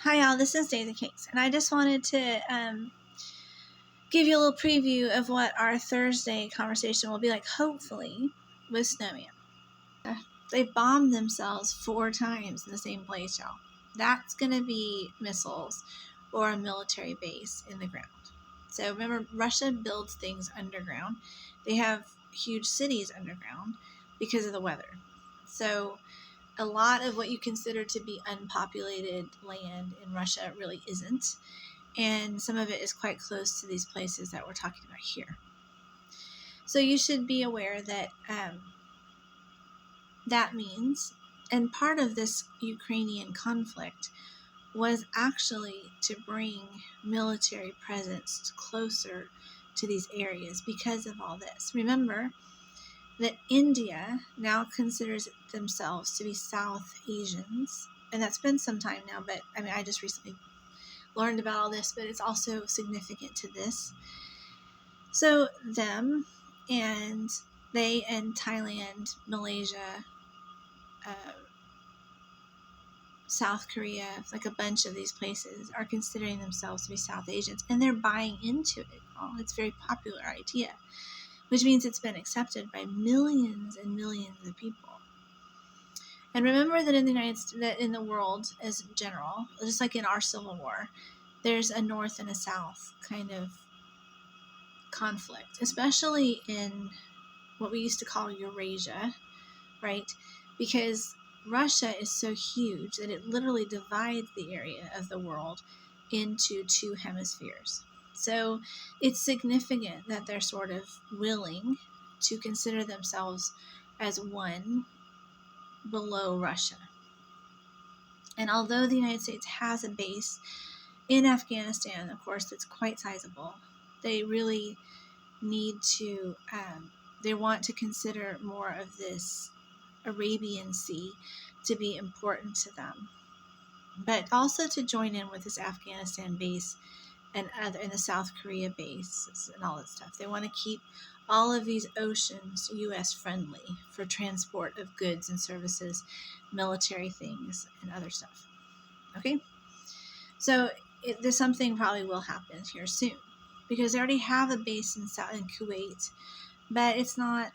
Hi y'all, this is Daisycakes, and I just wanted to give you a little preview of what our Thursday conversation will be like, hopefully, with Snowman. They bombed themselves 4 times in the same place, y'all. That's going to be missiles or a military base in the ground. So remember, Russia builds things underground. They have huge cities underground because of the weather. So a lot of what you consider to be unpopulated land in Russia really isn't. And some of it is quite close to these places that we're talking about here. So you should be aware that that means, and part of this Ukrainian conflict was actually to bring military presence closer to these areas because of all this. Remember that India now considers themselves to be South Asians, and that's been some time now, but I just recently learned about all this, but it's also significant to this. So them and they and Thailand, Malaysia, South Korea, like a bunch of these places are considering themselves to be South Asians, and they're buying into it. Oh, it's a very popular idea, which means it's been accepted by millions and millions of people. And remember that in the United States, that in the world as general, just like in our Civil War, there's a North and a South kind of conflict, especially in what we used to call Eurasia, right? Because Russia is so huge that it literally divides the area of the world into 2 hemispheres. So it's significant that they're sort of willing to consider themselves as one below Russia. And although the United States has a base in Afghanistan, of course, that's quite sizable, they really need to, they want to consider more of this Arabian Sea to be important to them, but also to join in with this Afghanistan base and the South Korea base and all that stuff. They want to keep all of these oceans U.S. friendly for transport of goods and services, military things, and other stuff. Okay, so there's something probably will happen here soon because they already have a base in Kuwait, but it's not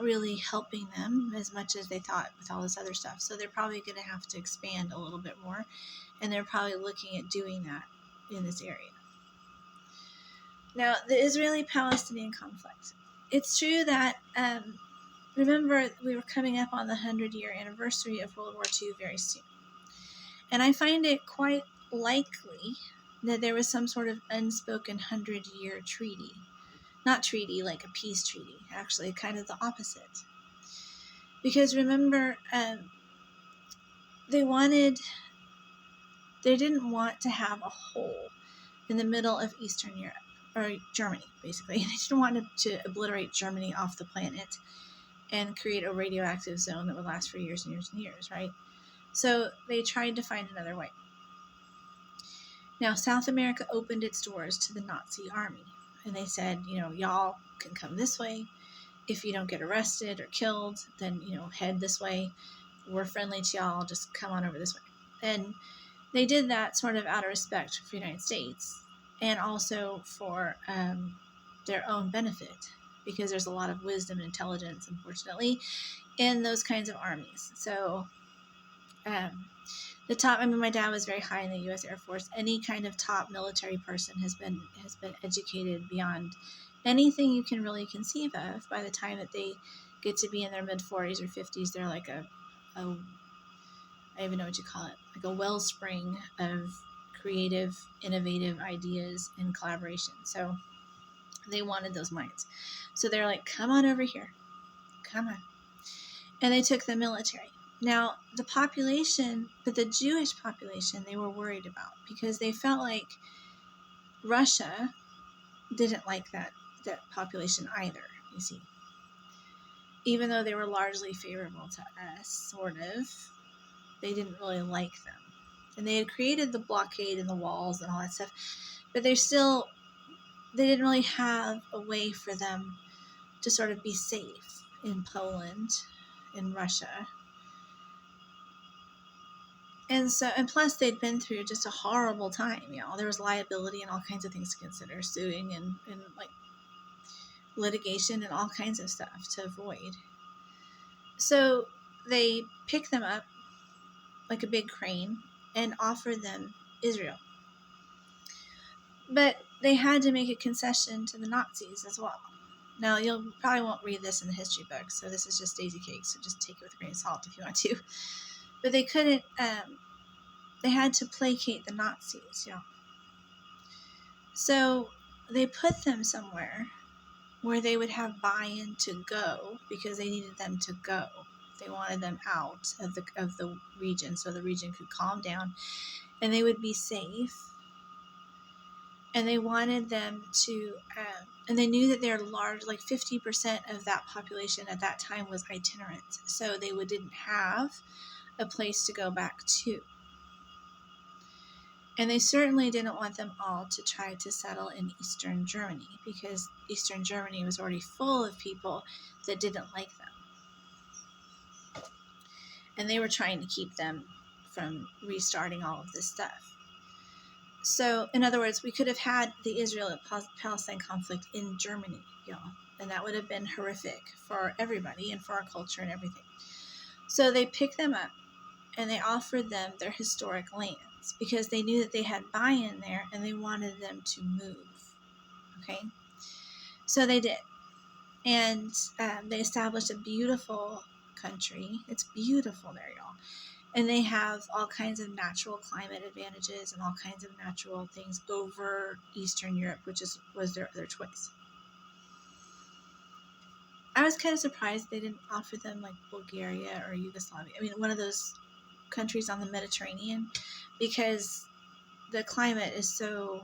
really helping them as much as they thought with all this other stuff. So they're probably going to have to expand a little bit more, and they're probably looking at doing that in this area. Now, the Israeli-Palestinian conflict. It's true that, remember, we were coming up on the 100-year anniversary of World War II very soon. And I find it quite likely that there was some sort of unspoken 100-year treaty. Not treaty like a peace treaty, actually, kind of the opposite. Because remember, they didn't want to have a hole in the middle of Eastern Europe, or Germany, basically. They didn't want to obliterate Germany off the planet and create a radioactive zone that would last for years and years and years, right? So they tried to find another way. Now, South America opened its doors to the Nazi army, and they said, y'all can come this way. If you don't get arrested or killed, then, head this way. We're friendly to y'all. Just come on over this way. And they did that sort of out of respect for the United States and also for their own benefit, because there's a lot of wisdom and intelligence, unfortunately, in those kinds of armies. So my dad was very high in the U.S. Air Force. Any kind of top military person has been educated beyond anything you can really conceive of. By the time that they get to be in their mid-40s or 50s, they're like I don't even know what you call it, like a wellspring of creative, innovative ideas and collaboration. So they wanted those minds. So they're like, come on over here. Come on. And they took the military. Now, the population, but the Jewish population, they were worried about because they felt like Russia didn't like that population either, you see. Even though they were largely favorable to us, sort of, they didn't really like them. And they had created the blockade and the walls and all that stuff, but they didn't really have a way for them to sort of be safe in Poland, in Russia. And plus they'd been through just a horrible time. There was liability and all kinds of things to consider, suing and like litigation and all kinds of stuff to avoid. So they pick them up like a big crane and offer them Israel. But they had to make a concession to the Nazis as well. Now, you'll probably won't read this in the history books, so this is just Daisycakes, so just take it with a grain of salt if you want to. But they couldn't, they had to placate the Nazis, So they put them somewhere where they would have buy-in to go, because they needed them to go. They wanted them out of the region so the region could calm down and they would be safe. And they wanted them to, and they knew that they're large, like 50% of that population at that time was itinerant. So they didn't have a place to go back to. And they certainly didn't want them all to try to settle in Eastern Germany, because Eastern Germany was already full of people that didn't like them. And they were trying to keep them from restarting all of this stuff. So, in other words, we could have had the Israel-Palestine conflict in Germany, and that would have been horrific for everybody and for our culture and everything. So they picked them up and they offered them their historic lands because they knew that they had buy-in there and they wanted them to move. Okay? So they did. And they established a beautiful country. It's beautiful there, y'all. And they have all kinds of natural climate advantages and all kinds of natural things over Eastern Europe, which was their other choice. I was kind of surprised they didn't offer them like Bulgaria or Yugoslavia. I mean, one of those countries on the Mediterranean, because the climate is so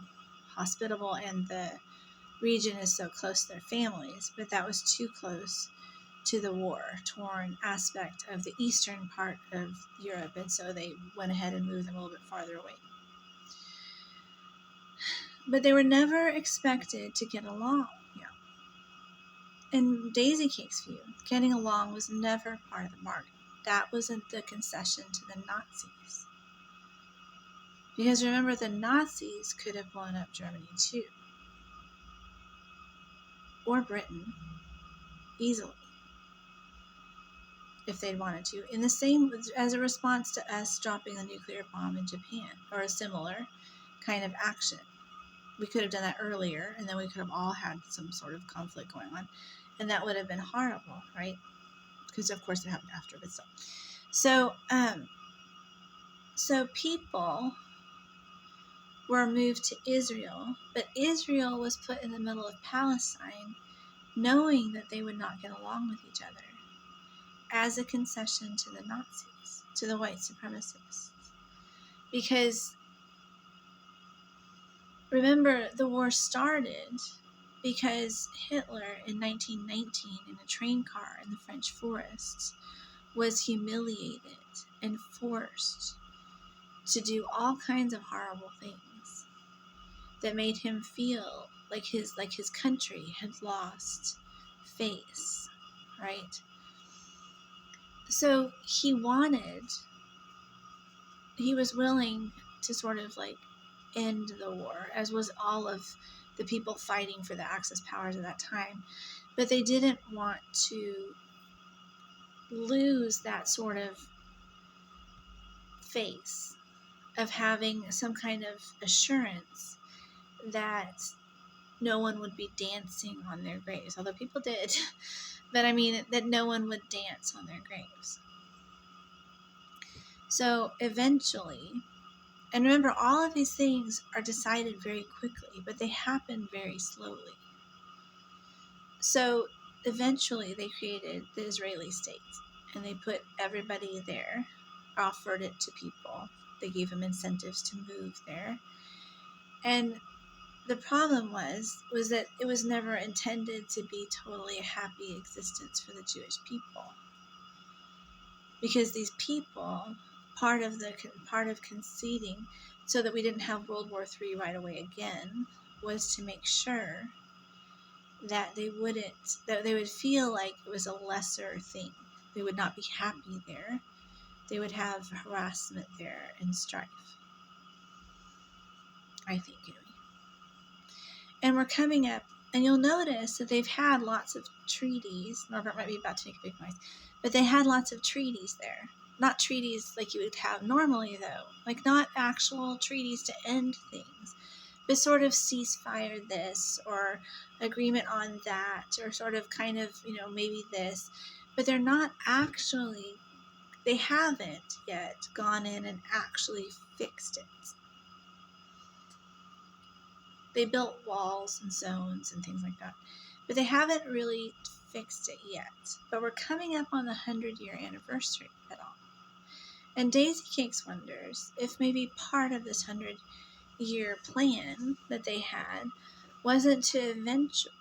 hospitable and the region is so close to their families. But that was too close to the war-torn aspect of the eastern part of Europe, and so they went ahead and moved them a little bit farther away. But they were never expected to get along. In Daisycakes' view, getting along was never part of the bargain. That wasn't the concession to the Nazis. Because remember, the Nazis could have blown up Germany too. Or Britain. Easily. If they'd wanted to, in the same as a response to us dropping the nuclear bomb in Japan, or a similar kind of action. We could have done that earlier, and then we could have all had some sort of conflict going on, and that would have been horrible, right? Because of course it happened after, but still. So people were moved to Israel, but Israel was put in the middle of Palestine, knowing that they would not get along with each other, as a concession to the Nazis, to the white supremacists. Because, remember, the war started because Hitler in 1919 in a train car in the French forests was humiliated and forced to do all kinds of horrible things that made him feel like his country had lost face, right? So he was willing to sort of like end the war, as was all of the people fighting for the Axis powers at that time. But they didn't want to lose that sort of face of having some kind of assurance that no one would be dancing on their graves. Although people did. But I mean, that no one would dance on their graves. So eventually, and remember, all of these things are decided very quickly, but they happen very slowly. So eventually they created the Israeli state, and they put everybody there, offered it to people. They gave them incentives to move there. And the problem was that it was never intended to be totally a happy existence for the Jewish people. Because these people, part of conceding so that we didn't have World War III right away again, was to make sure that they would feel like it was a lesser thing. They would not be happy there, they would have harassment there and strife. I think, anyway. And we're coming up, and you'll notice that they've had lots of treaties. Norbert might be about to make a big noise, but they had lots of treaties there. Not treaties like you would have normally, though. Like, not actual treaties to end things, but sort of ceasefire this, or agreement on that, or sort of kind of, maybe this. But they're not actually, they haven't yet gone in and actually fixed it. They built walls and zones and things like that, but they haven't really fixed it yet. But we're coming up on the 100-year anniversary of it all. And Daisycakes wonders if maybe part of this 100-year plan that they had wasn't to eventually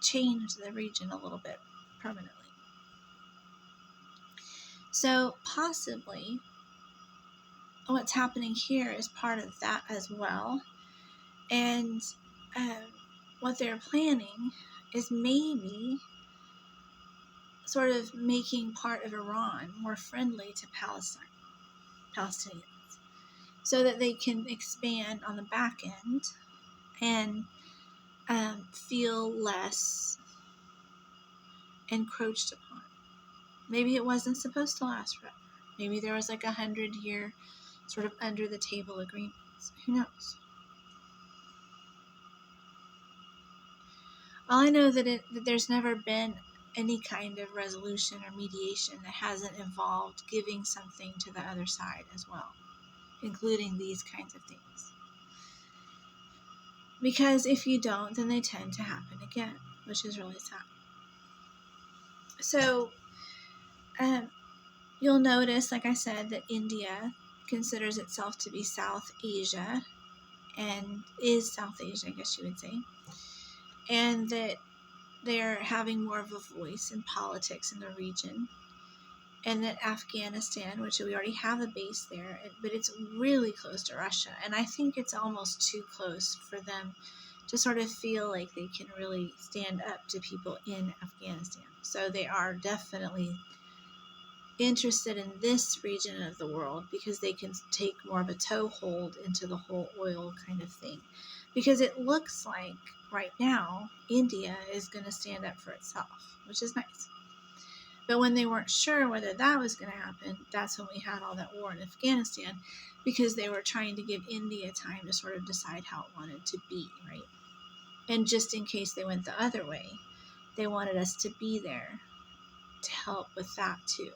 change the region a little bit permanently. So possibly what's happening here is part of that as well. And what they're planning is maybe sort of making part of Iran more friendly to Palestinians, so that they can expand on the back end and feel less encroached upon. Maybe it wasn't supposed to last forever. Maybe there was like 100-year sort of under the table agreements. Who knows? All I know that there's never been any kind of resolution or mediation that hasn't involved giving something to the other side as well, including these kinds of things. Because if you don't, then they tend to happen again, which is really sad. So, you'll notice, like I said, that India considers itself to be South Asia, and is South Asia, I guess you would say, and that they're having more of a voice in politics in the region, and that Afghanistan, which we already have a base there, but it's really close to Russia, and I think it's almost too close for them to sort of feel like they can really stand up to people in Afghanistan. So they are definitely interested in this region of the world because they can take more of a toehold into the whole oil kind of thing. Because it looks like right now India is going to stand up for itself, which is nice. But when they weren't sure whether that was going to happen, that's when we had all that war in Afghanistan, because they were trying to give India time to sort of decide how it wanted to be, right? And just in case they went the other way, they wanted us to be there to help with that too.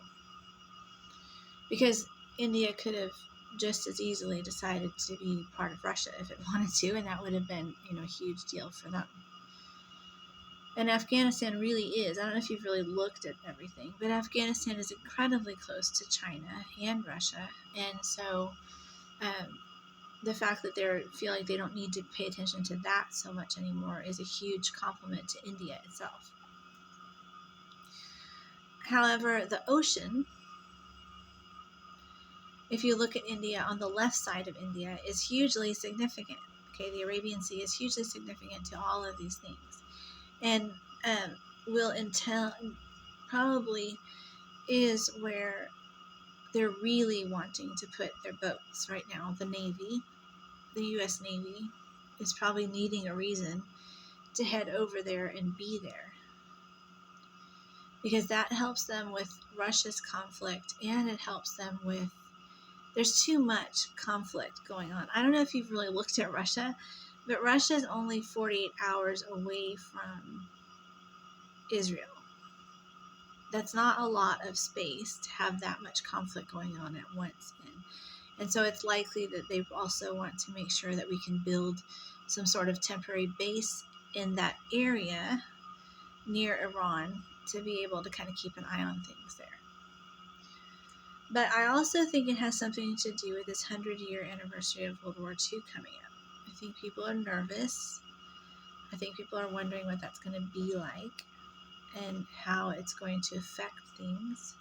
Because India could have just as easily decided to be part of Russia if it wanted to, and that would have been, a huge deal for them. And Afghanistan really is, I don't know if you've really looked at everything, but Afghanistan is incredibly close to China and Russia, and so the fact that they feel like they don't need to pay attention to that so much anymore is a huge compliment to India itself. However, the ocean, if you look at India, on the left side of India, is hugely significant. Okay, the Arabian Sea is hugely significant to all of these things. And probably is where they're really wanting to put their boats right now. The Navy, the U.S. Navy, is probably needing a reason to head over there and be there. Because that helps them with Russia's conflict, and it helps them with, there's too much conflict going on. I don't know if you've really looked at Russia, but Russia is only 48 hours away from Israel. That's not a lot of space to have that much conflict going on at once in. And so it's likely that they also want to make sure that we can build some sort of temporary base in that area near Iran to be able to kind of keep an eye on things there. But I also think it has something to do with this 100-year anniversary of World War II coming up. I think people are nervous. I think people are wondering what that's going to be like and how it's going to affect things.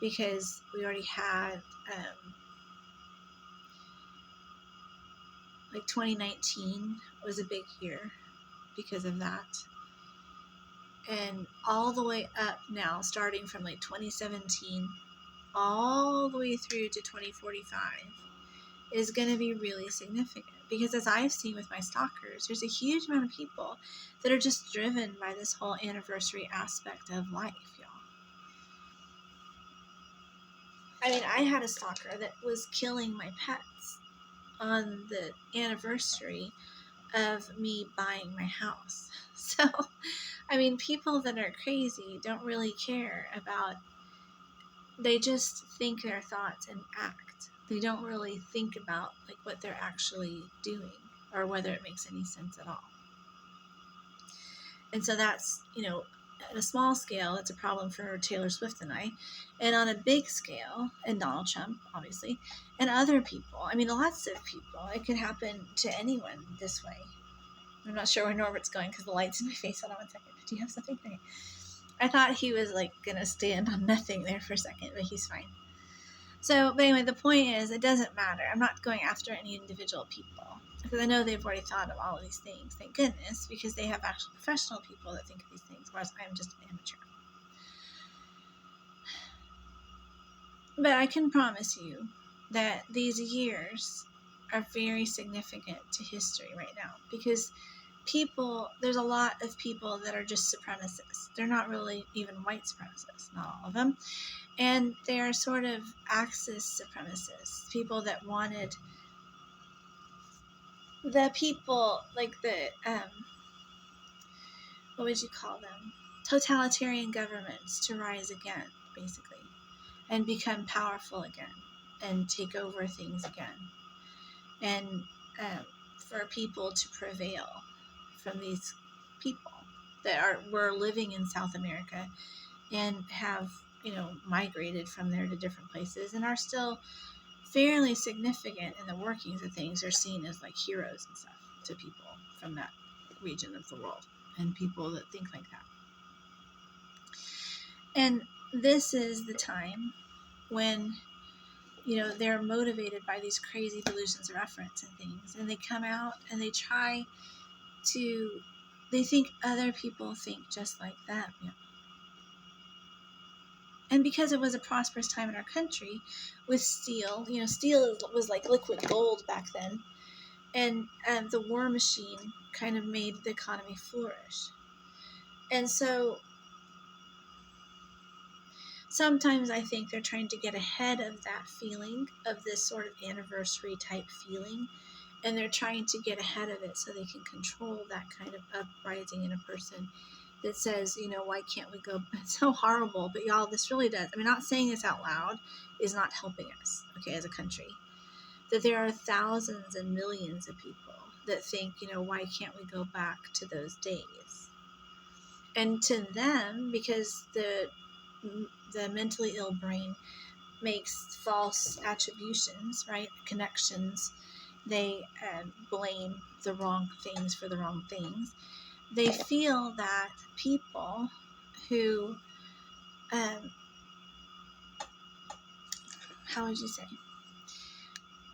Because we already had, 2019 was a big year because of that. And all the way up now, starting from 2017 all the way through to 2045 is going to be really significant, because as I've seen with my stalkers, there's a huge amount of people that are just driven by this whole anniversary aspect of life, y'all. I mean, I had a stalker that was killing my pets on the anniversary of me buying my house. So, I mean, people that are crazy don't really care about, they just think their thoughts and act. They don't really think about like what they're actually doing or whether it makes any sense at all. And so that's, at a small scale, it's a problem for Taylor Swift and I. And on a big scale, and Donald Trump, obviously, and other people, I mean, lots of people, it could happen to anyone this way. I'm not sure where Norbert's going because the light's in my face. Hold on 1 second. Do you have something? Okay. I thought he was like going to stand on nothing there for a second, but he's fine. So, but anyway, the point is, it doesn't matter. I'm not going after any individual people because I know they've already thought of all of these things. Thank goodness, because they have actual professional people that think of these things, whereas I'm just an amateur. But I can promise you that these years are very significant to history right now, because there's a lot of people that are just supremacists. They're not really even white supremacists, not all of them. And they're sort of Axis supremacists, people that wanted the people, like what would you call them? Totalitarian governments to rise again, basically, and become powerful again, and take over things again. And for people to prevail from these people that were living in South America and have, migrated from there to different places and are still fairly significant in the workings of things, are seen as like heroes and stuff to people from that region of the world and people that think like that. And this is the time when, they're motivated by these crazy delusions of reference and things, and they come out and they think other people think just like them. Yeah. And because it was a prosperous time in our country with steel, steel was like liquid gold back then. And the war machine kind of made the economy flourish. And so sometimes I think they're trying to get ahead of that feeling, of this sort of anniversary type feeling. And they're trying to get ahead of it so they can control that kind of uprising in a person that says, why can't we go? It's so horrible, but y'all, this really does. I mean, not saying this out loud is not helping us, okay, as a country. That there are thousands and millions of people that think, why can't we go back to those days? And to them, because the mentally ill brain makes false attributions, right? Connections. They blame the wrong things for the wrong things. They feel that people who, how would you say?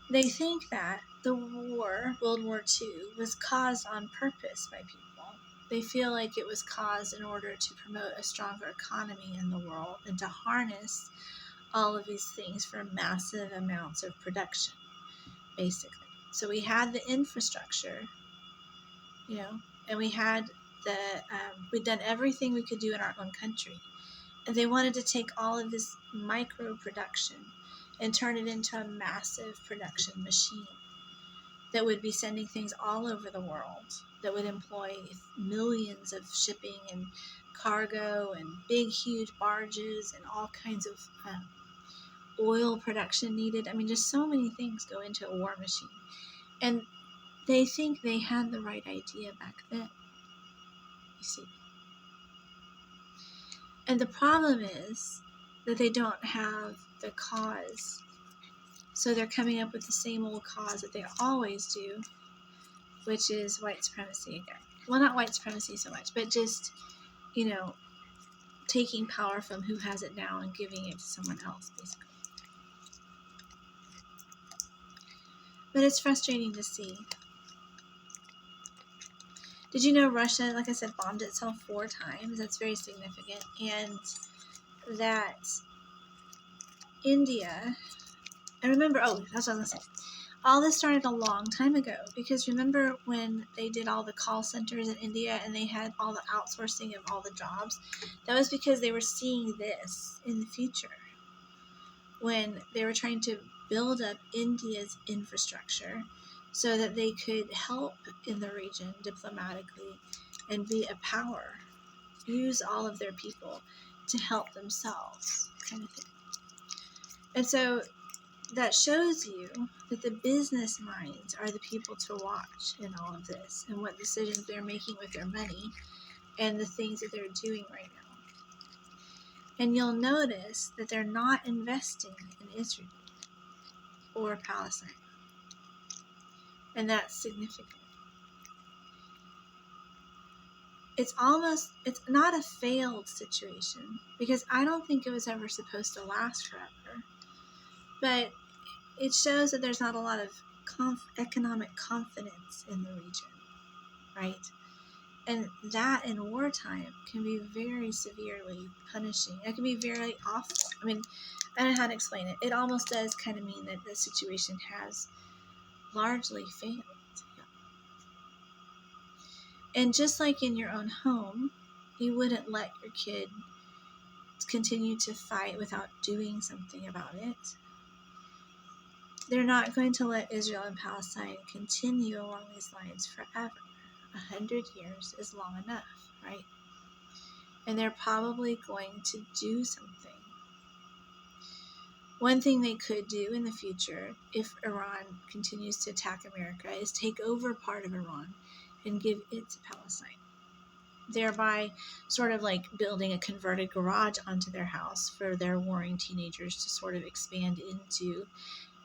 They think that the war, World War II, was caused on purpose by people. They feel like it was caused in order to promote a stronger economy in the world and to harness all of these things for massive amounts of production, basically. So we had the infrastructure, and we had we'd done everything we could do in our own country. And they wanted to take all of this micro production and turn it into a massive production machine that would be sending things all over the world, that would employ millions of shipping and cargo and big, huge barges and all kinds of oil production needed. I mean, just so many things go into a war machine. And they think they had the right idea back then, you see. And the problem is that they don't have the cause. So they're coming up with the same old cause that they always do, which is white supremacy again. Well, not white supremacy so much, but just, taking power from who has it now and giving it to someone else, basically. But it's frustrating to see. Did you know Russia, like I said, bombed itself 4 times? That's very significant. And that India, and remember, that's what I was going to say. All this started a long time ago, because remember when they did all the call centers in India and they had all the outsourcing of all the jobs? That was because they were seeing this in the future, when they were trying to build up India's infrastructure so that they could help in the region diplomatically and be a power, use all of their people to help themselves, kind of thing. And so that shows you that the business minds are the people to watch in all of this, and what decisions they're making with their money and the things that they're doing right now. And you'll notice that they're not investing in Israel or Palestine. And that's significant. It's not a failed situation, because I don't think it was ever supposed to last forever. But it shows that there's not a lot of economic confidence in the region, right? And that in wartime can be very severely punishing. It can be very awful. I mean, I don't know how to explain it. It almost does kind of mean that the situation has largely failed. And just like in your own home, you wouldn't let your kid continue to fight without doing something about it. They're not going to let Israel and Palestine continue along these lines forever. 100 years is long enough, right? And they're probably going to do something. One thing they could do in the future, if Iran continues to attack America, is take over part of Iran and give it to Palestine, thereby sort of like building a converted garage onto their house for their warring teenagers to sort of expand into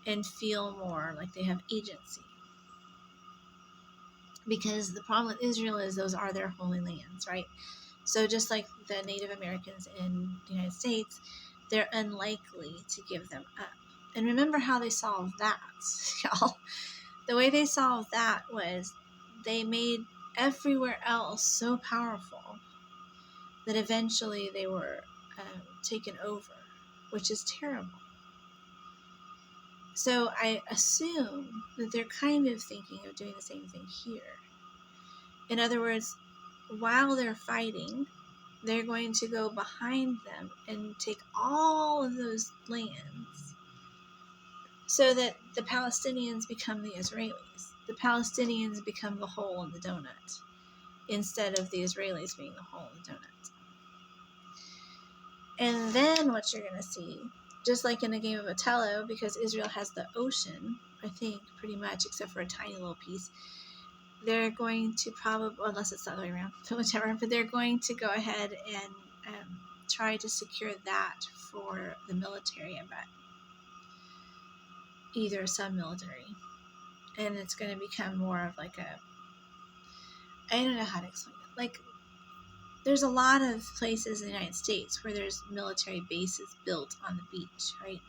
and feel more like they have agency. Because the problem with Israel is those are their holy lands, right? So just like the Native Americans in the United States, they're unlikely to give them up. And remember how they solved that, y'all. The way they solved that was they made everywhere else so powerful that eventually they were taken over, which is terrible. So I assume that they're kind of thinking of doing the same thing here. In other words, while they're fighting, they're going to go behind them and take all of those lands so that the Palestinians become the Israelis. The Palestinians become the hole in the donut instead of the Israelis being the hole in the donut. And then what you're going to see, just like in a game of Othello, because Israel has the ocean, I think, pretty much, except for a tiny little piece, they're going to probably, unless it's the other way around, whichever, but they're going to go ahead and try to secure that for the military, I bet. Either some military. And it's going to become more of like I don't know how to explain it. Like, there's a lot of places in the United States where there's military bases built on the beach, right?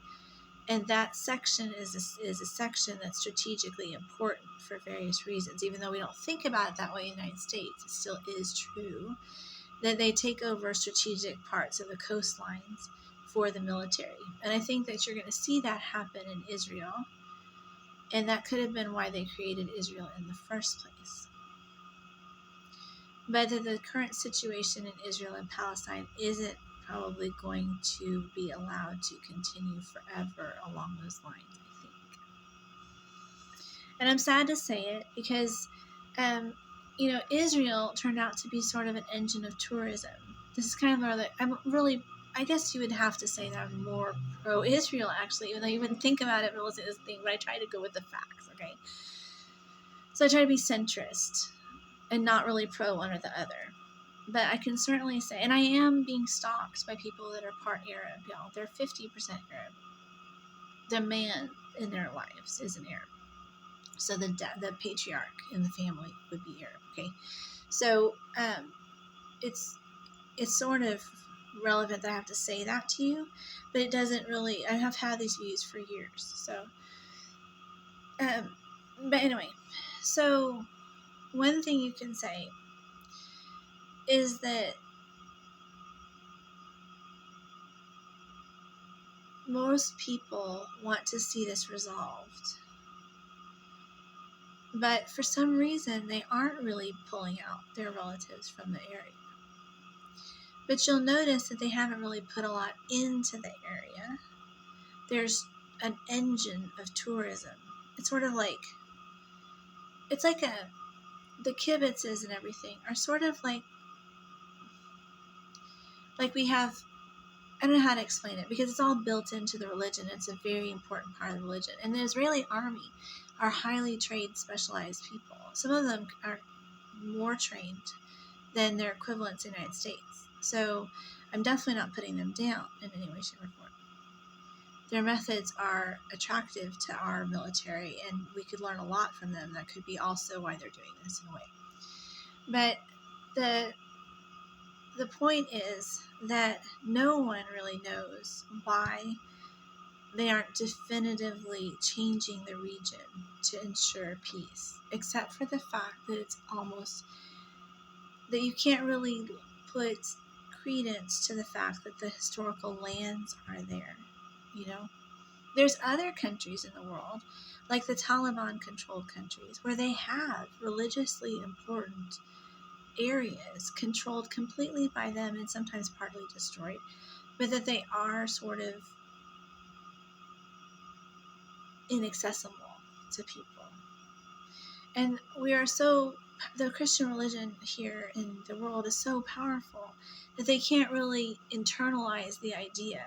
And that section is a section that's strategically important for various reasons. Even though we don't think about it that way in the United States, it still is true that they take over strategic parts of the coastlines for the military. And I think that you're going to see that happen in Israel. And that could have been why they created Israel in the first place. But the current situation in Israel and Palestine isn't probably going to be allowed to continue forever along those lines, I think. And I'm sad to say it because, Israel turned out to be sort of an engine of tourism. This is kind of where I guess you would have to say that I'm more pro-Israel, actually, even though you wouldn't think about it realistically as a thing, but I try to go with the facts, okay? So I try to be centrist and not really pro one or the other. But I can certainly say, and I am being stalked by people that are part Arab, y'all. They're 50% Arab. The man in their lives is an Arab. So the patriarch in the family would be Arab, okay? So it's sort of relevant that I have to say that to you, but it doesn't really, I have had these views for years. So, but anyway, so one thing you can say is that most people want to see this resolved. But for some reason, they aren't really pulling out their relatives from the area. But you'll notice that they haven't really put a lot into the area. There's an engine of tourism. It's sort of like, it's like the kibbutzes and everything are sort of like we have, I don't know how to explain it because it's all built into the religion. It's a very important part of the religion. And the Israeli army are highly trained, specialized people. Some of them are more trained than their equivalents in the United States. So I'm definitely not putting them down in any way, shape, or form. Their methods are attractive to our military, and we could learn a lot from them. That could be also why they're doing this in a way. But the point is that no one really knows why they aren't definitively changing the region to ensure peace, except for the fact that it's almost that you can't really put credence to the fact that the historical lands are there. There's other countries in the world, like the Taliban controlled countries, where they have religiously important areas controlled completely by them and sometimes partly destroyed, but that they are sort of inaccessible to people. And the Christian religion here in the world is so powerful that they can't really internalize the idea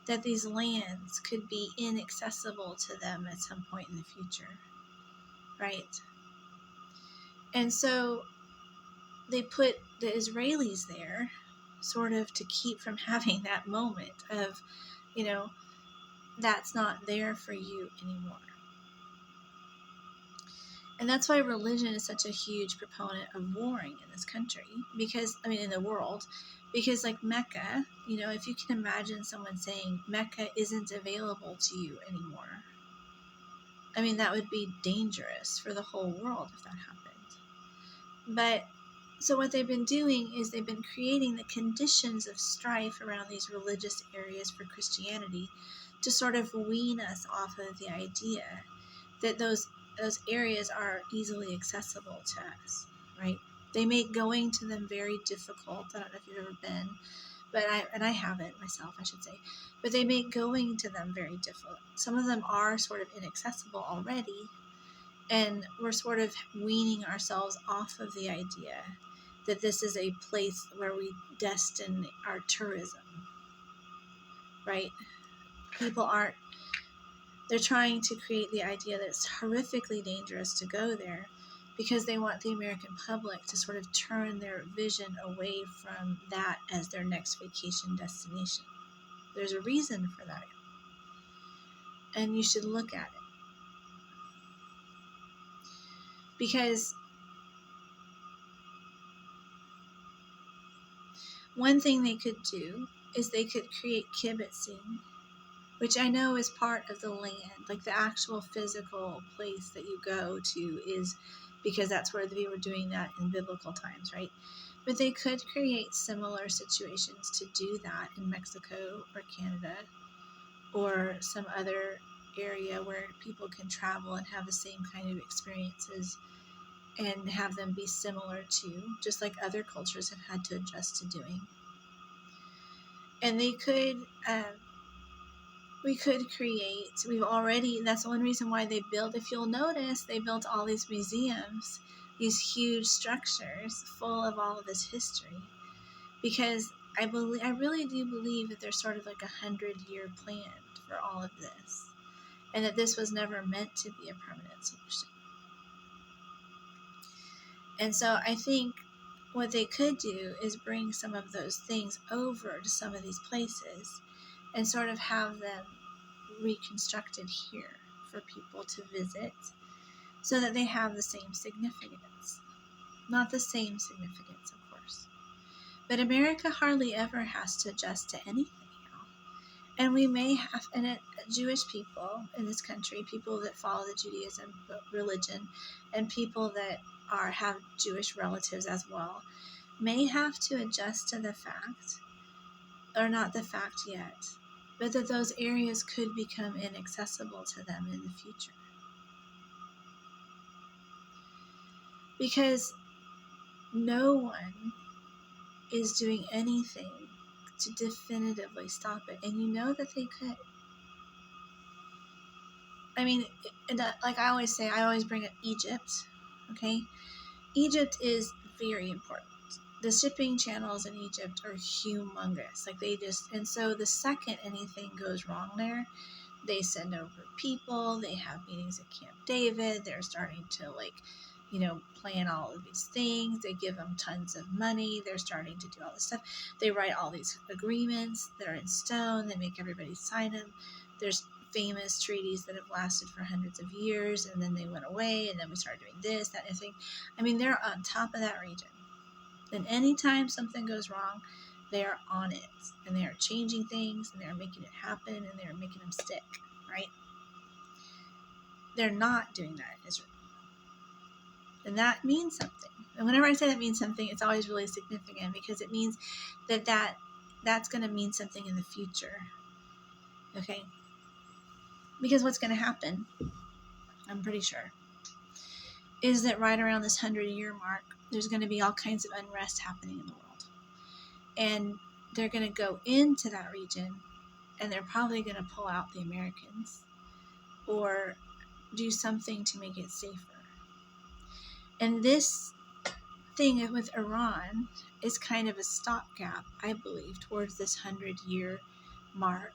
that these lands could be inaccessible to them at some point in the future, right? And so they put the Israelis there sort of to keep from having that moment of, that's not there for you anymore. And that's why religion is such a huge proponent of warring in this country, in the world, because like Mecca, if you can imagine someone saying Mecca isn't available to you anymore, that would be dangerous for the whole world if that happened. But so what they've been doing is they've been creating the conditions of strife around these religious areas for Christianity to sort of wean us off of the idea that those areas are easily accessible to us, right? They make going to them very difficult. I don't know if you've ever been, but I haven't myself, I should say. But they make going to them very difficult. Some of them are sort of inaccessible already, and we're sort of weaning ourselves off of the idea that this is a place where we destine our tourism, right? They're trying to create the idea that it's horrifically dangerous to go there because they want the American public to sort of turn their vision away from that as their next vacation destination. There's a reason for that, and you should look at it. Because one thing they could do is they could create kibbutzing, which I know is part of the land, like the actual physical place that you go to is because that's where they were doing that in biblical times, right? But they could create similar situations to do that in Mexico or Canada or some other area where people can travel and have the same kind of experiences and have them be similar to, just like other cultures have had to adjust to doing. And they could, we could create, that's the one reason why they built, if you'll notice, they built all these museums, these huge structures full of all of this history, because I really do believe that there's sort of like 100-year plan for all of this, and that this was never meant to be a permanent solution. And so I think what they could do is bring some of those things over to some of these places and sort of have them reconstructed here for people to visit so that they have the same significance. Not the same significance, of course. But America hardly ever has to adjust to anything now. And we may have, and Jewish people in this country, people that follow the Judaism religion, and people that have Jewish relatives as well, may have to adjust to the fact, or not the fact yet, but that those areas could become inaccessible to them in the future. Because no one is doing anything to definitively stop it, and you know that they could. I mean, like I always say, I always bring up Egypt, okay? Egypt is very important. The shipping channels in Egypt are humongous. Like and so the second anything goes wrong there, they send over people, they have meetings at Camp David, they're starting to plan all of these things, they give them tons of money, they're starting to do all this stuff, they write all these agreements that are in stone, they make everybody sign them, there's famous treaties that have lasted for hundreds of years, and then they went away, and then we started doing this, that, and thing. I mean, they're on top of that region. And anytime something goes wrong, they are on it, and they are changing things, and they are making it happen, and they are making them stick, right? They're not doing that in Israel. And that means something. And whenever I say that means something, it's always really significant, because it means that's going to mean something in the future. Okay? Because what's going to happen, I'm pretty sure, is that right around this 100-year mark, there's going to be all kinds of unrest happening in the world. And they're going to go into that region, and they're probably going to pull out the Americans or do something to make it safer. And this thing with Iran is kind of a stopgap, I believe, towards this 100-year mark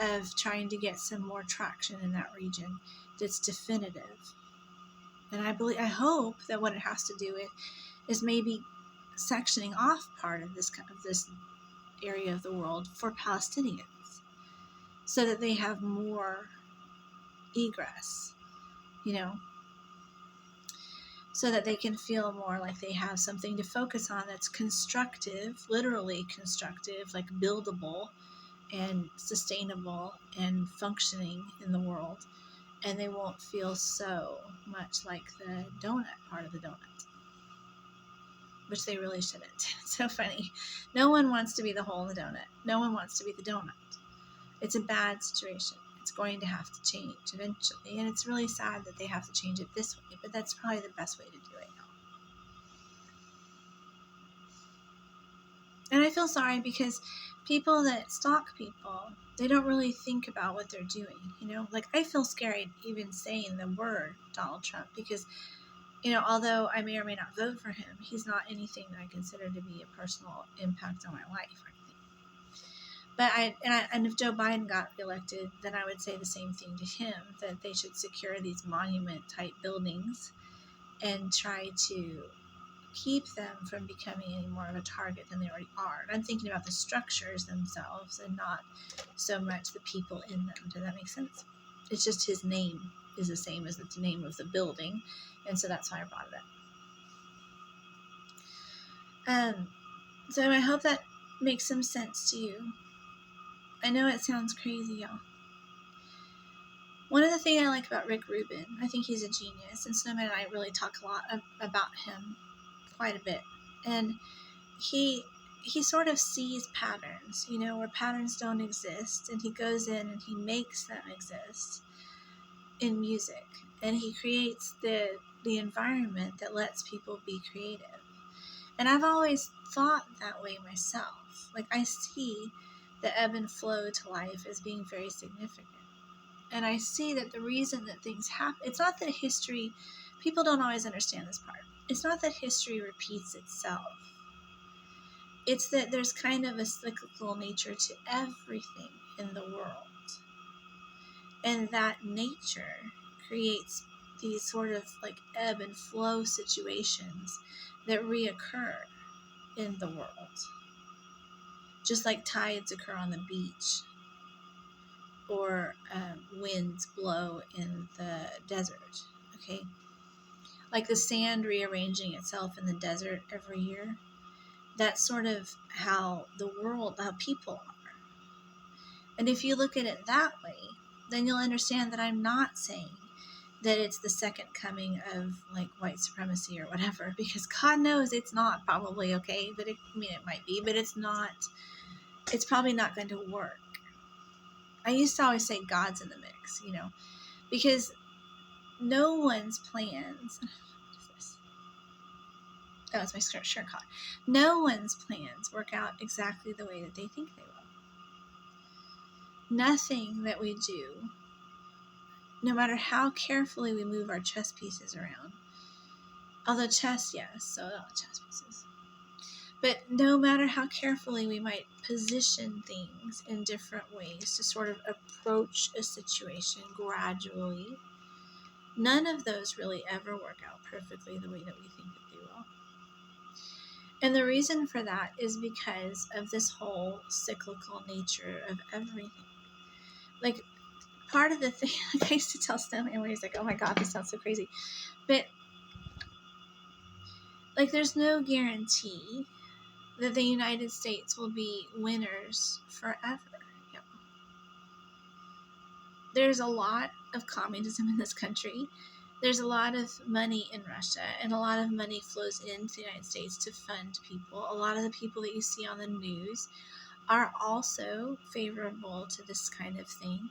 of trying to get some more traction in that region that's definitive. And I hope that what it has to do with is maybe sectioning off part of this area of the world for Palestinians, so that they have more egress, so that they can feel more like they have something to focus on that's constructive, literally constructive, like buildable and sustainable and functioning in the world. And they won't feel so much like the donut part of the donut, which they really shouldn't. It's so funny. No one wants to be the hole in the donut. No one wants to be the donut. It's a bad situation. It's going to have to change eventually. And it's really sad that they have to change it this way, but that's probably the best way to do it now. And I feel sorry, because people that stalk people, they don't really think about what they're doing, Like, I feel scared even saying the word Donald Trump, because, although I may or may not vote for him, he's not anything that I consider to be a personal impact on my life or anything. But and if Joe Biden got elected, then I would say the same thing to him, that they should secure these monument-type buildings and try to keep them from becoming any more of a target than they already are. And I'm thinking about the structures themselves and not so much the people in them. Does that make sense? It's just his name is the same as the name of the building, and so that's why I brought it up. So I hope that makes some sense to you. I know it sounds crazy, y'all. One of the things I like about Rick Rubin, I think he's a genius, and Snowman and I really talk a lot about him, quite a bit. And he sort of sees patterns, where patterns don't exist, and he goes in and he makes them exist in music, and he creates the environment that lets people be creative. And I've always thought that way myself. Like, I see the ebb and flow to life as being very significant. And I see that the reason that things happen, it's not that history, people don't always understand this part. It's not that history repeats itself. It's that there's kind of a cyclical nature to everything in the world. And that nature creates these sort of like ebb and flow situations that reoccur in the world. Just like tides occur on the beach, or winds blow in the desert, okay? Like the sand rearranging itself in the desert every year. That's sort of how the world, how people are. And if you look at it that way, then you'll understand that I'm not saying that it's the second coming of like white supremacy or whatever, because God knows it's not, probably, okay? But it might be, but it's not. It's probably not going to work. I used to always say God's in the mix, because no one's plans. What is this? Oh, it's my shirt collar. No one's plans work out exactly the way that they think they will. Nothing that we do, no matter how carefully we move our chess pieces around, although chess, yes, so all chess pieces. But no matter how carefully we might position things in different ways to sort of approach a situation gradually, none of those really ever work out perfectly the way that we think that they will. And the reason for that is because of this whole cyclical nature of everything. Like, part of the thing, like I used to tell Snowman when he's like, oh my God, this sounds so crazy. But, like, there's no guarantee that the United States will be winners forever. There's a lot of communism in this country. There's a lot of money in Russia, and a lot of money flows into the United States to fund people. A lot of the people that you see on the news are also favorable to this kind of thing.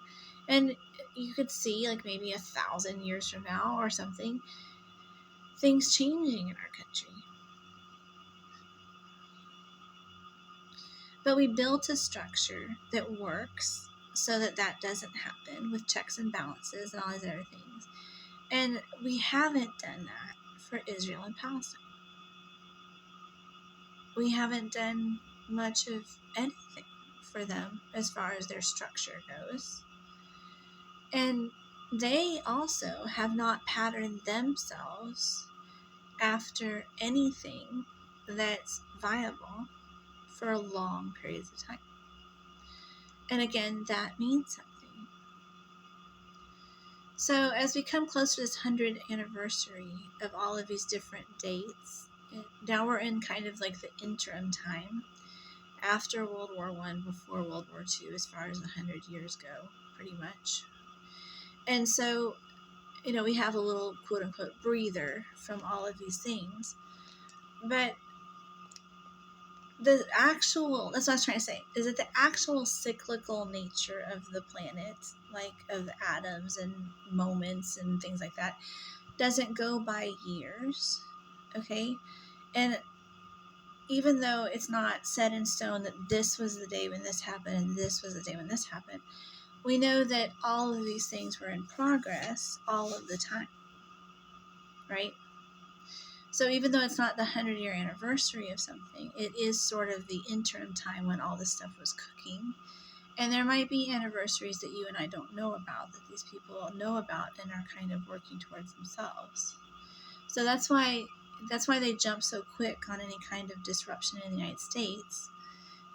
And you could see, like, maybe 1,000 years from now or something, things changing in our country. But we built a structure that works so that that doesn't happen, with checks and balances and all these other things. And we haven't done that for Israel and Palestine. We haven't done much of anything for them as far as their structure goes. And they also have not patterned themselves after anything that's viable for long periods of time. And again, that means something. So as we come close to this 100th anniversary of all of these different dates, now we're in kind of like the interim time after World War I, before World War II, as far as 100 years go, pretty much. And so, we have a little quote-unquote breather from all of these things. But that's what I was trying to say, is that the actual cyclical nature of the planet, like of atoms and moments and things like that, doesn't go by years, okay? And even though it's not set in stone that this was the day when this happened and this was the day when this happened, we know that all of these things were in progress all of the time, right? So even though it's not the 100-year anniversary of something, it is sort of the interim time when all this stuff was cooking. And there might be anniversaries that you and I don't know about, that these people know about and are kind of working towards themselves. So that's why they jump so quick on any kind of disruption in the United States,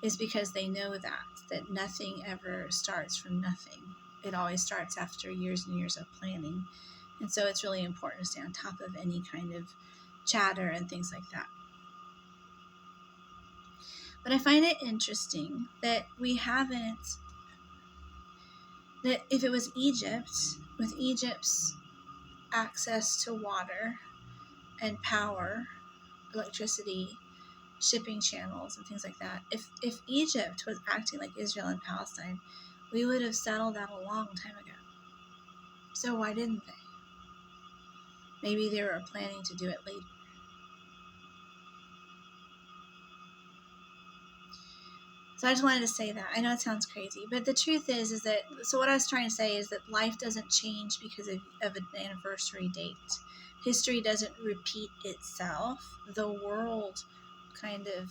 is because they know that nothing ever starts from nothing. It always starts after years and years of planning. And so it's really important to stay on top of any kind of chatter and things like that. But I find it interesting that that if it was Egypt, with Egypt's access to water and power, electricity, shipping channels and things like that, if Egypt was acting like Israel and Palestine, we would have settled that a long time ago. So why didn't they? Maybe they were planning to do it later. So I just wanted to say that. I know it sounds crazy, but the truth is that, so what I was trying to say is that life doesn't change because of an anniversary date. History doesn't repeat itself. The world kind of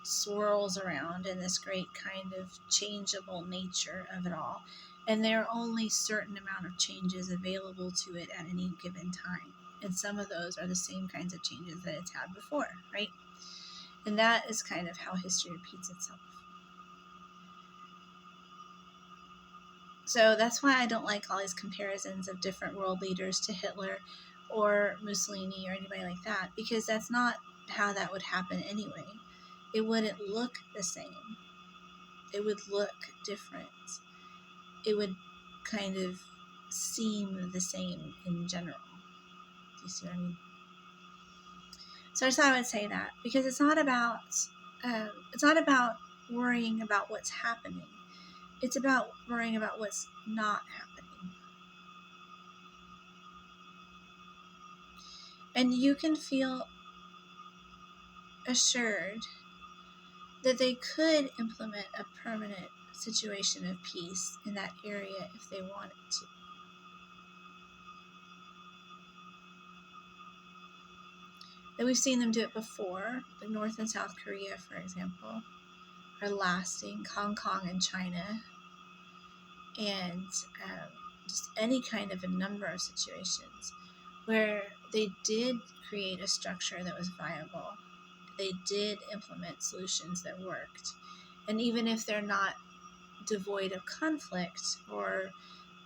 swirls around in this great kind of changeable nature of it all. And there are only certain amount of changes available to it at any given time. And some of those are the same kinds of changes that it's had before, right? And that is kind of how history repeats itself. So that's why I don't like all these comparisons of different world leaders to Hitler or Mussolini or anybody like that, because that's not how that would happen anyway. It wouldn't look the same. It would look different. It would kind of seem the same in general. Do you see what I mean? So I just thought I would say that, because it's not about worrying about what's happening. It's about worrying about what's not happening. And you can feel assured that they could implement a permanent situation of peace in that area if they wanted to. That we've seen them do it before, like North and South Korea, for example, are lasting, Hong Kong and China, and just any kind of a number of situations where they did create a structure that was viable. They did implement solutions that worked. And even if they're not devoid of conflict or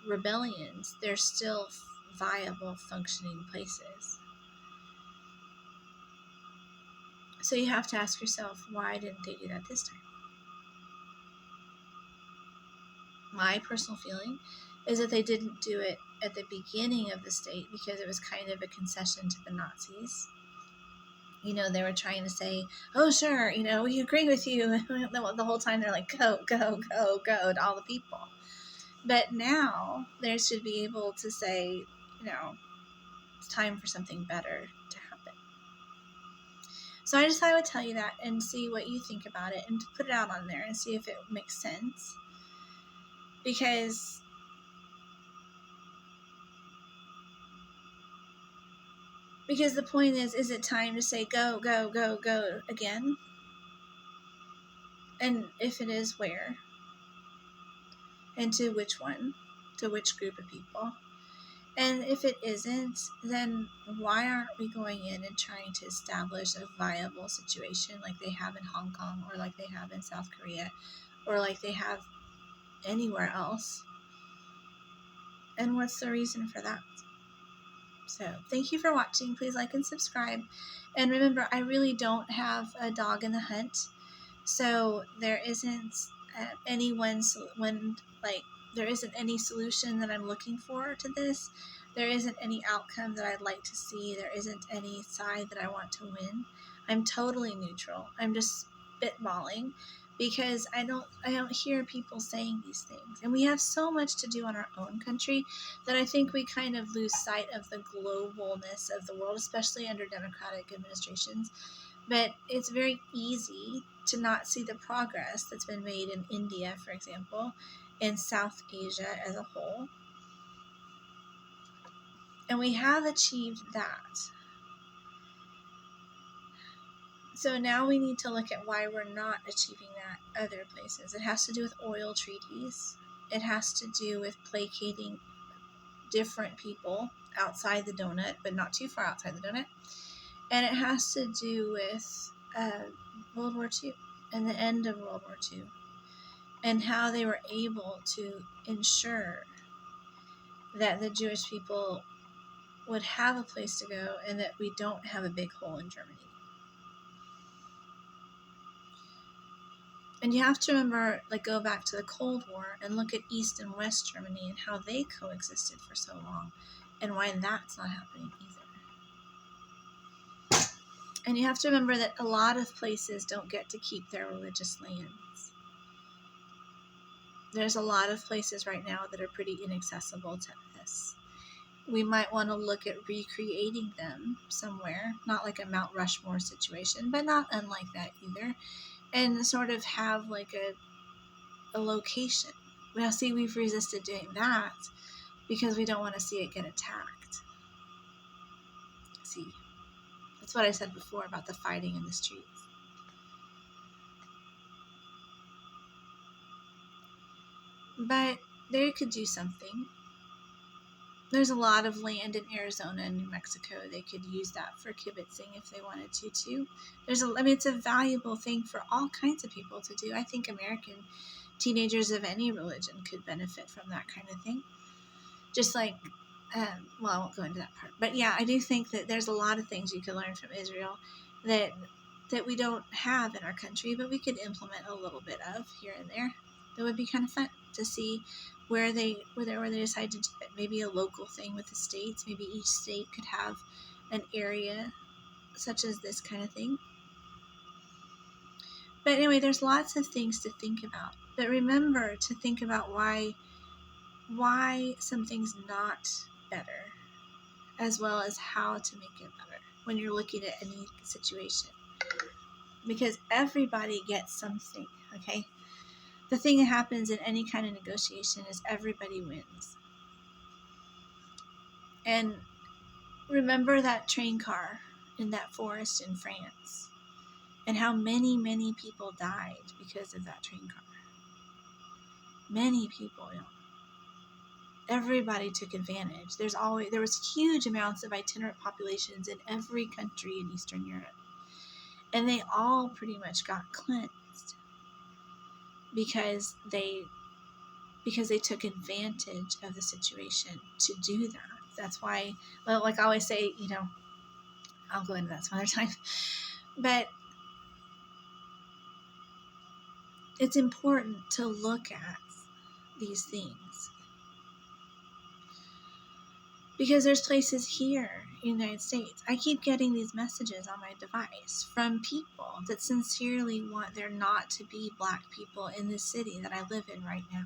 rebellions, they're still viable, functioning places. So you have to ask yourself, why didn't they do that this time? My personal feeling is that they didn't do it at the beginning of the state because it was kind of a concession to the Nazis. You know, they were trying to say, oh, sure, you know, we agree with you. The whole time they're like, go, go, go, go to all the people. But now they should be able to say, you know, it's time for something better to happen. So I just thought I would tell you that and see what you think about it and to put it out on there and see if it makes sense. Because the point is it time to say go, go, go, go again? And if it is, where? And to which one? To which group of people? And if it isn't, then why aren't we going in and trying to establish a viable situation like they have in Hong Kong or like they have in South Korea or like they have anywhere else? And what's the reason for that? So thank you for watching. Please like and subscribe. And remember, I really don't have a dog in the hunt. So there isn't there isn't any solution that I'm looking for to this. There isn't any outcome that I'd like to see. There isn't any side that I want to win. I'm totally neutral. I'm just spitballing because I don't hear people saying these things. And we have so much to do in our own country that I think we kind of lose sight of the globalness of the world, especially under democratic administrations. But it's very easy to not see the progress that's been made in India, for example, in South Asia as a whole. And we have achieved that. So now we need to look at why we're not achieving that other places. It has to do with oil treaties. It has to do with placating different people outside the donut, but not too far outside the donut. And it has to do with World War II and the end of World War II and how they were able to ensure that the Jewish people would have a place to go and that we don't have a big hole in Germany. And you have to remember, go back to the Cold War and look at East and West Germany and how they coexisted for so long and why that's not happening either. And you have to remember that a lot of places don't get to keep their religious lands. There's a lot of places right now that are pretty inaccessible to us. We might want to look at recreating them somewhere, not like a Mount Rushmore situation, but not unlike that either, and sort of have a location. Now, see, we've resisted doing that because we don't want to see it get attacked. See, that's what I said before about the fighting in the streets. But they could do something. There's a lot of land in Arizona and New Mexico. They could use that for kibitzing if they wanted to, too. It's a valuable thing for all kinds of people to do. I think American teenagers of any religion could benefit from that kind of thing. Just like, I won't go into that part. But yeah, I do think that there's a lot of things you can learn from Israel that we don't have in our country, but we could implement a little bit of here and there. That would be kind of fun to see where they decide to do it. Maybe a local thing with the states. Maybe each state could have an area such as this kind of thing. But anyway, there's lots of things to think about. But remember to think about why something's not better, as well as how to make it better when you're looking at any situation. Because everybody gets something, okay? The thing that happens in any kind of negotiation is everybody wins. And remember that train car in that forest in France, and how many, many people died because of that train car. Many people, everybody took advantage. There was huge amounts of itinerant populations in every country in Eastern Europe. And they all pretty much got cleansed because they took advantage of the situation to do that. That's why, well, like I always say, I'll go into that some other time. But it's important to look at these things. Because there's places here in the United States, I keep getting these messages on my device from people that sincerely want there not to be Black people in this city that I live in right now.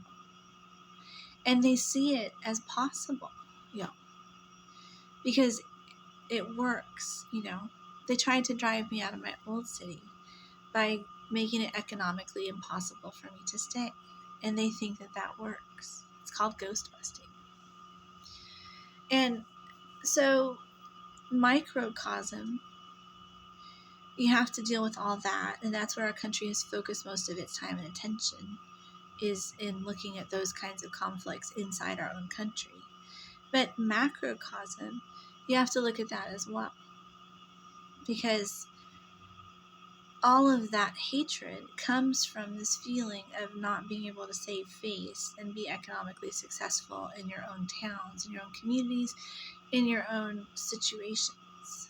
And they see it as possible, because it works, They tried to drive me out of my old city by making it economically impossible for me to stay. And they think that works. It's called ghost busting. And so, microcosm, you have to deal with all that, and that's where our country has focused most of its time and attention, is in looking at those kinds of conflicts inside our own country. But macrocosm, you have to look at that as well, because all of that hatred comes from this feeling of not being able to save face and be economically successful in your own towns, in your own communities, in your own situations.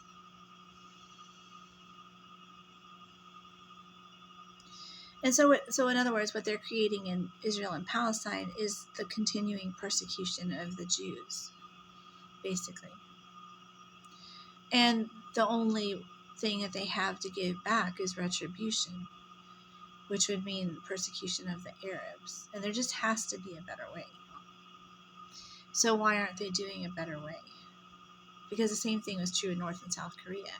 And so in other words, what they're creating in Israel and Palestine is the continuing persecution of the Jews, basically. And the only thing that they have to give back is retribution, which would mean persecution of the Arabs. And there just has to be a better way. So why aren't they doing a better way? Because the same thing was true in North and South Korea.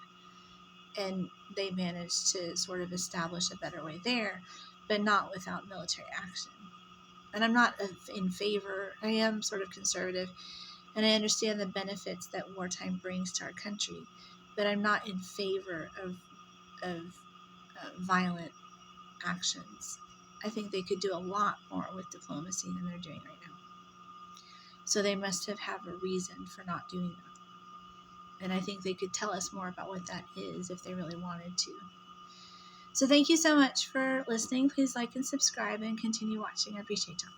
And they managed to sort of establish a better way there, but not without military action. And I'm not in favor. I am sort of conservative, and I understand the benefits that wartime brings to our country, but I'm not in favor of violent actions. I think they could do a lot more with diplomacy than they're doing right now. So they must have a reason for not doing that. And I think they could tell us more about what that is if they really wanted to. So thank you so much for listening. Please like and subscribe and continue watching. I appreciate you.